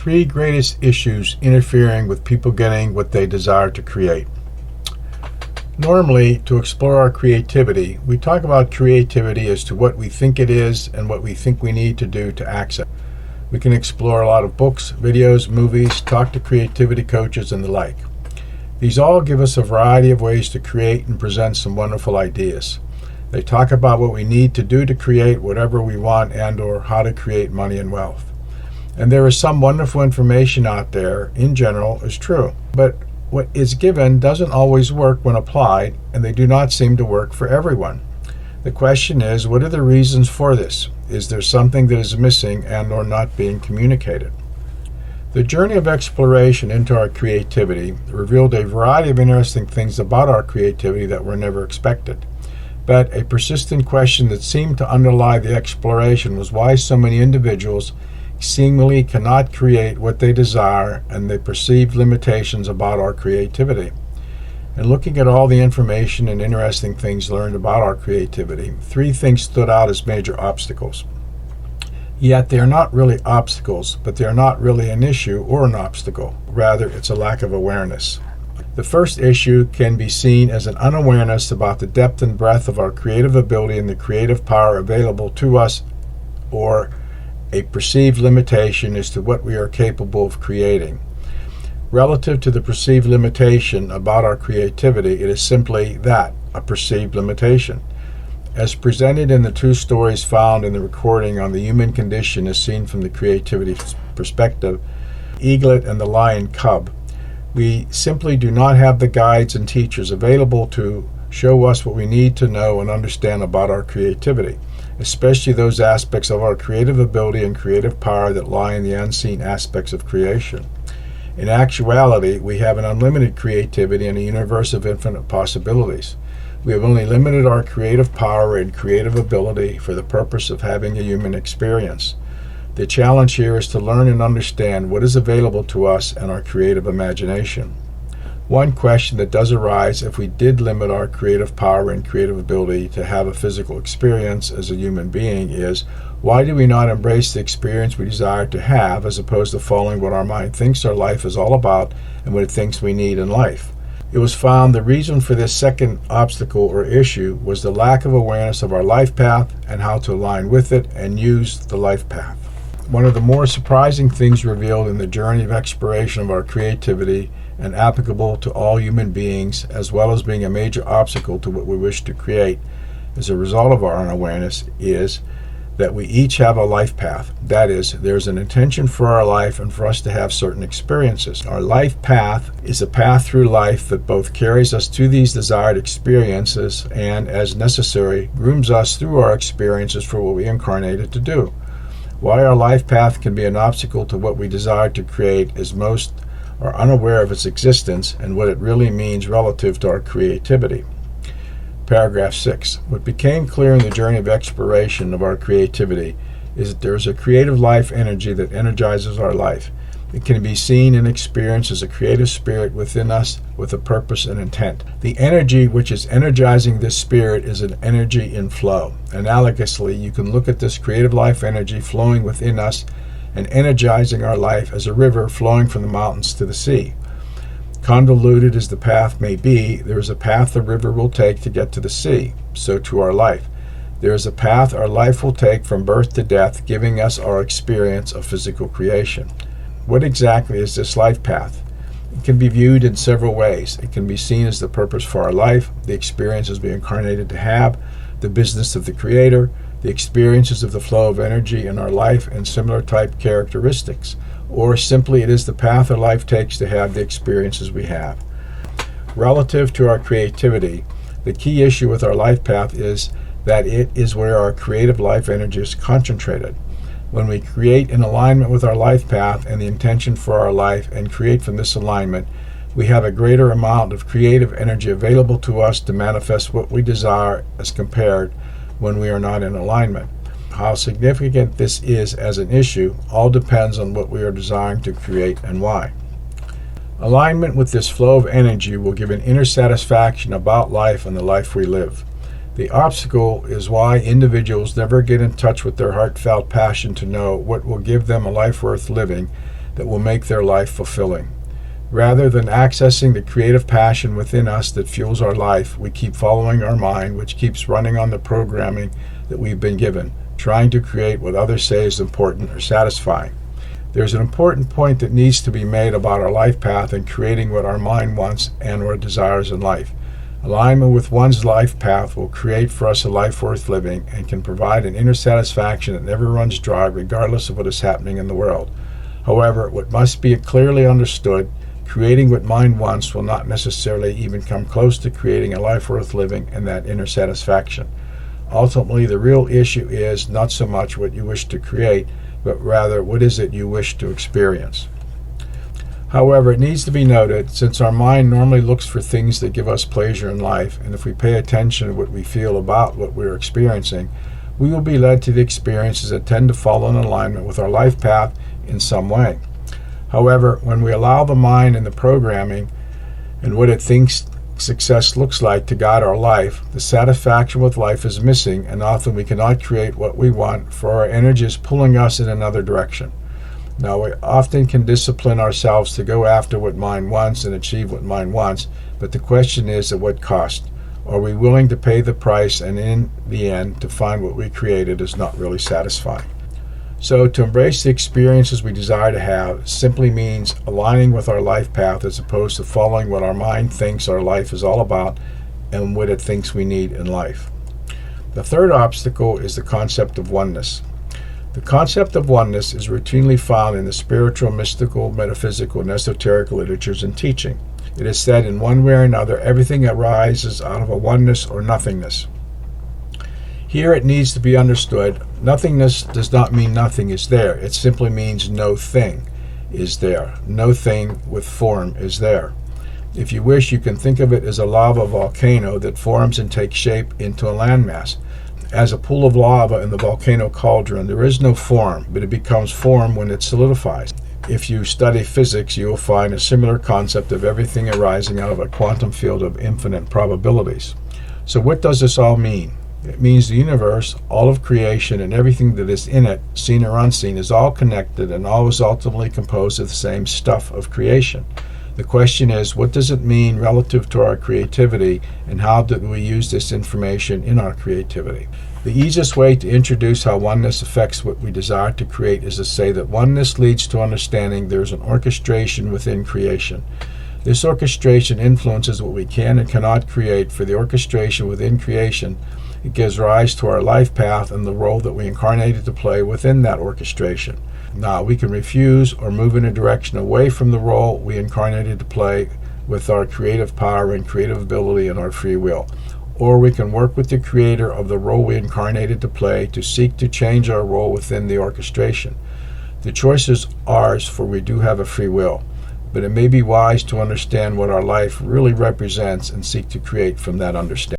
three greatest issues interfering with people getting what they desire to create. Normally, to explore our creativity, we talk about creativity as to what we think it is and what we think we need to do to access it. We can explore a lot of books, videos, movies, talk to creativity coaches, and the like. These all give us a variety of ways to create and present some wonderful ideas. They talk about what we need to do to create whatever we want and/or how to create money and wealth. And there is some wonderful information out there, in general, is true. But what is given doesn't always work when applied, and they do not seem to work for everyone. The question is, what are the reasons for this? Is there something that is missing and/or not being communicated? The journey of exploration into our creativity revealed a variety of interesting things about our creativity that were never expected. But a persistent question that seemed to underlie the exploration was why so many individuals seemingly cannot create what they desire and the perceived limitations about our creativity. And looking at all the information and interesting things learned about our creativity, three things stood out as major obstacles. Yet they are not really obstacles, but they are not really an issue or an obstacle. Rather, it's a lack of awareness. The first issue can be seen as an unawareness about the depth and breadth of our creative ability and the creative power available to us, or a perceived limitation as to what we are capable of creating. Relative to the perceived limitation about our creativity, it is simply that, a perceived limitation. As presented in the two stories found in the recording on the human condition as seen from the creativity perspective, Eaglet and the Lion Cub, we simply do not have the guides and teachers available to show us what we need to know and understand about our creativity, especially those aspects of our creative ability and creative power that lie in the unseen aspects of creation. In actuality, we have an unlimited creativity in a universe of infinite possibilities. We have only limited our creative power and creative ability for the purpose of having a human experience. The challenge here is to learn and understand what is available to us and our creative imagination. One question that does arise if we did limit our creative power and creative ability to have a physical experience as a human being is, why do we not embrace the experience we desire to have as opposed to following what our mind thinks our life is all about and what it thinks we need in life? It was found the reason for this second obstacle or issue was the lack of awareness of our life path and how to align with it and use the life path. One of the more surprising things revealed in the journey of exploration of our creativity and applicable to all human beings, as well as being a major obstacle to what we wish to create as a result of our unawareness, is that we each have a life path. That is, there's an intention for our life and for us to have certain experiences. Our life path is a path through life that both carries us to these desired experiences and, as necessary, grooms us through our experiences for what we incarnated to do. Why our life path can be an obstacle to what we desire to create is most are unaware of its existence and what it really means relative to our creativity. Paragraph 6. What became clear in the journey of exploration of our creativity is that there is a creative life energy that energizes our life. It can be seen and experienced as a creative spirit within us with a purpose and intent. The energy which is energizing this spirit is an energy in flow. Analogously, you can look at this creative life energy flowing within us and energizing our life as a river flowing from the mountains to the sea. Convoluted as the path may be, there is a path the river will take to get to the sea. So to our life. There is a path our life will take from birth to death, giving us our experience of physical creation. What exactly is this life path? It can be viewed in several ways. It can be seen as the purpose for our life, the experiences we incarnated to have, the business of the Creator, the experiences of the flow of energy in our life and similar type characteristics, or simply it is the path our life takes to have the experiences we have. Relative to our creativity, the key issue with our life path is that it is where our creative life energy is concentrated. When we create in alignment with our life path and the intention for our life and create from this alignment, we have a greater amount of creative energy available to us to manifest what we desire as compared when we are not in alignment. How significant this is as an issue all depends on what we are desiring to create and why. Alignment with this flow of energy will give an inner satisfaction about life and the life we live. The obstacle is why individuals never get in touch with their heartfelt passion to know what will give them a life worth living. that will make their life fulfilling. Rather than accessing the creative passion within us that fuels our life, we keep following our mind, which keeps running on the programming that we've been given, trying to create what others say is important or satisfying. There's an important point that needs to be made about our life path and creating what our mind wants and or desires in life. Alignment with one's life path will create for us a life worth living and can provide an inner satisfaction that never runs dry regardless of what is happening in the world. However, what must be clearly understood, creating what mind wants will not necessarily even come close to creating a life worth living and that inner satisfaction. Ultimately, the real issue is not so much what you wish to create, but rather what is it you wish to experience. However, it needs to be noted, since our mind normally looks for things that give us pleasure in life, and if we pay attention to what we feel about what we're experiencing, we will be led to the experiences that tend to fall in alignment with our life path in some way. However, when we allow the mind and the programming and what it thinks success looks like to guide our life, the satisfaction with life is missing, and often we cannot create what we want, for our energy is pulling us in another direction. Now, we often can discipline ourselves to go after what mind wants and achieve what mind wants, but the question is, at what cost? Are we willing to pay the price and in the end to find what we created is not really satisfying? So to embrace the experiences we desire to have simply means aligning with our life path as opposed to following what our mind thinks our life is all about and what it thinks we need in life. The third obstacle is the concept of oneness. The concept of oneness is routinely found in the spiritual, mystical, metaphysical, and esoteric literatures and teaching. It is said in one way or another, everything arises out of a oneness or nothingness. Here it needs to be understood, nothingness does not mean nothing is there. It simply means no thing is there. No thing with form is there. If you wish, you can think of it as a lava volcano that forms and takes shape into a landmass. As a pool of lava in the volcano cauldron, there is no form, but it becomes form when it solidifies. If you study physics, you will find a similar concept of everything arising out of a quantum field of infinite probabilities. So what does this all mean? It means the universe, all of creation, and everything that is in it, seen or unseen, is all connected and all is ultimately composed of the same stuff of creation. The question is, what does it mean relative to our creativity, and how do we use this information in our creativity? The easiest way to introduce how oneness affects what we desire to create is to say that oneness leads to understanding there is an orchestration within creation. This orchestration influences what we can and cannot create. For the orchestration within creation, it gives rise to our life path and the role that we incarnated to play within that orchestration. Now, we can refuse or move in a direction away from the role we incarnated to play with our creative power and creative ability and our free will. Or we can work with the creator of the role we incarnated to play to seek to change our role within the orchestration. The choice is ours, for we do have a free will. But it may be wise to understand what our life really represents and seek to create from that understanding.